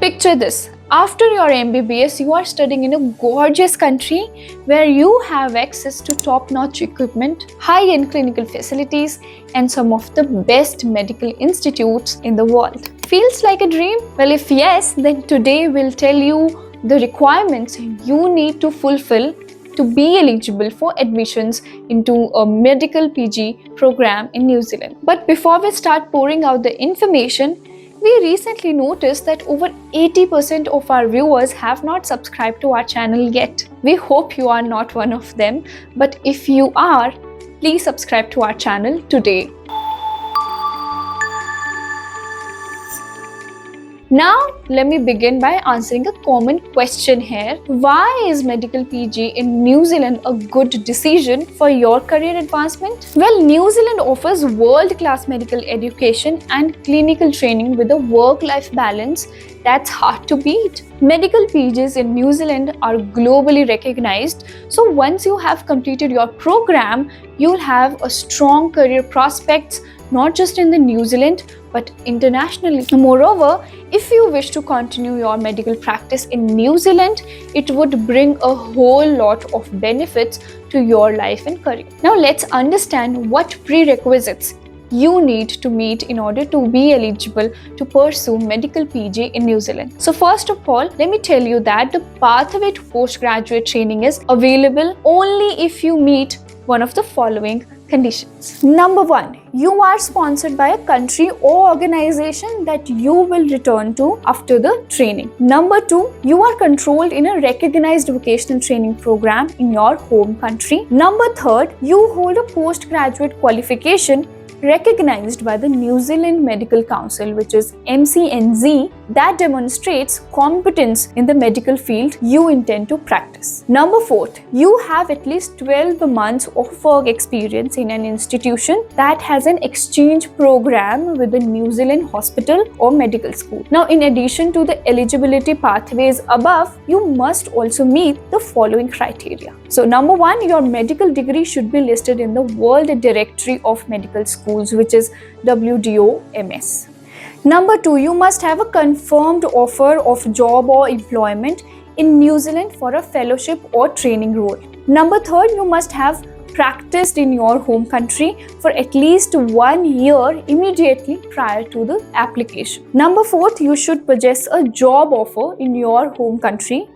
Picture this. After your MBBS, you are studying in a gorgeous country where you have access to top-notch equipment, high-end clinical facilities, and some of the best medical institutes in the world. Feels like a dream? Well, if yes, then today we'll tell you the requirements you need to fulfill to be eligible for admissions into a medical PG program in New Zealand. But before we start pouring out the information, we recently noticed that over 80% of our viewers have not subscribed to our channel yet. We hope you are not one of them, but if you are, please subscribe to our channel today. Now, let me begin by answering a common question here. Why is medical PG in New Zealand a good decision for your career advancement? Well, New Zealand offers world-class medical education and clinical training with a work-life balance that's hard to beat. Medical PGs in New Zealand are globally recognized, so once you have completed your program, you'll have a strong career prospects not just in the New Zealand but internationally. Moreover, if you wish to continue your medical practice in New Zealand, it would bring a whole lot of benefits to your life and career. Now let's understand what prerequisites you need to meet in order to be eligible to pursue medical PG in New Zealand. So first of all, let me tell you that the pathway to postgraduate training is available only if you meet one of the following conditions. Number 1, you are sponsored by a country or organization that you will return to after the training. Number 2, you are controlled in a recognized vocational training program in your home country. Number 3, you hold a postgraduate qualification recognized by the New Zealand Medical Council, which is MCNZ, that demonstrates competence in the medical field you intend to practice. Number 4, you have at least 12 months of work experience in an institution that has an exchange program with the New Zealand hospital or medical school. Now, in addition to the eligibility pathways above, you must also meet the following criteria. So, number 1, your medical degree should be listed in the World Directory of Medical Schools, which is WDOMS. Number 2, you must have a confirmed offer of job or employment in New Zealand for a fellowship or training role. Number 3, you must have practiced in your home country for at least 1 year immediately prior to the application. Number 4, you should possess a job offer in your home country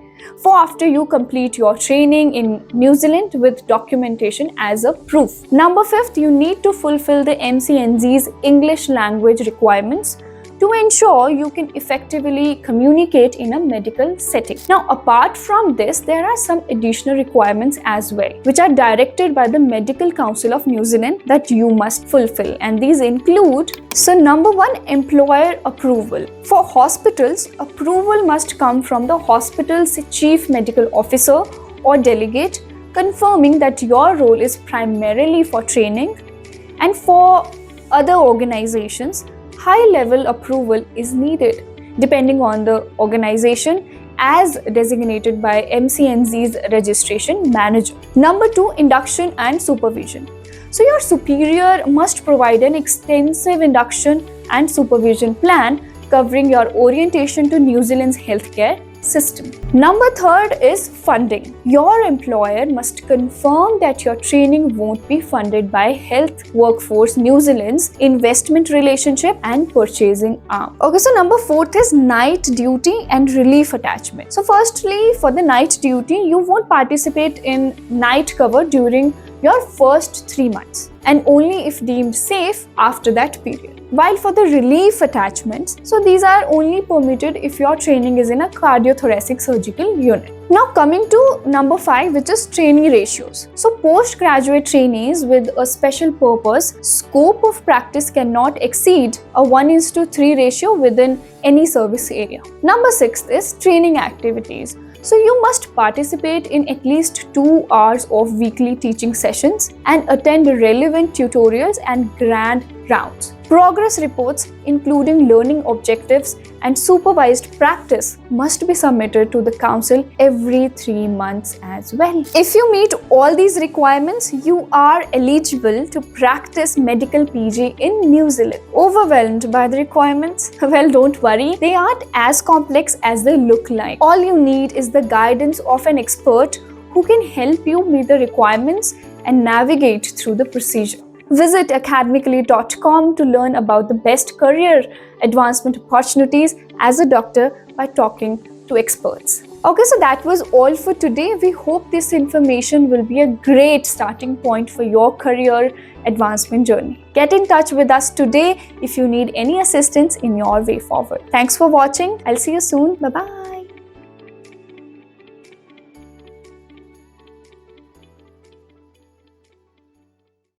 for after you complete your training in New Zealand with documentation as a proof. Number 5, you need to fulfill the MCNZ's English language requirements to ensure you can effectively communicate in a medical setting. Now, apart from this, there are some additional requirements as well, which are directed by the Medical Council of New Zealand that you must fulfill. And these include, so number 1, employer approval. For hospitals, approval must come from the hospital's chief medical officer or delegate, confirming that your role is primarily for training. And for other organizations, high-level approval is needed, depending on the organization as designated by MCNZ's registration manager. Number 2, induction and supervision. So your superior must provide an extensive induction and supervision plan covering your orientation to New Zealand's healthcare system. Number 3 is funding. Your employer must confirm that your training won't be funded by Health Workforce New Zealand's investment relationship and purchasing arm. Okay, so number 4 is night duty and relief attachment. So firstly, for the night duty, you won't participate in night cover during your first 3 months and only if deemed safe after that period. While for the relief attachments, so these are only permitted if your training is in a cardiothoracic surgical unit. Now coming to number 5, which is training ratios. So postgraduate trainees with a special purpose, scope of practice cannot exceed a 1:3 ratio within any service area. Number 6 is training activities. So you must participate in at least 2 hours of weekly teaching sessions and attend relevant tutorials and grand rounds. Progress reports, including learning objectives and supervised practice, must be submitted to the council every 3 months as well. If you meet all these requirements, you are eligible to practice medical PG in New Zealand. Overwhelmed by the requirements? Well, don't worry, they aren't as complex as they look like. All you need is the guidance of an expert who can help you meet the requirements and navigate through the procedure. Visit Academically.com to learn about the best career advancement opportunities as a doctor by talking to experts. Okay, so that was all for today. We hope this information will be a great starting point for your career advancement journey. Get in touch with us today if you need any assistance in your way forward. Thanks for watching. I'll see you soon. Bye-bye.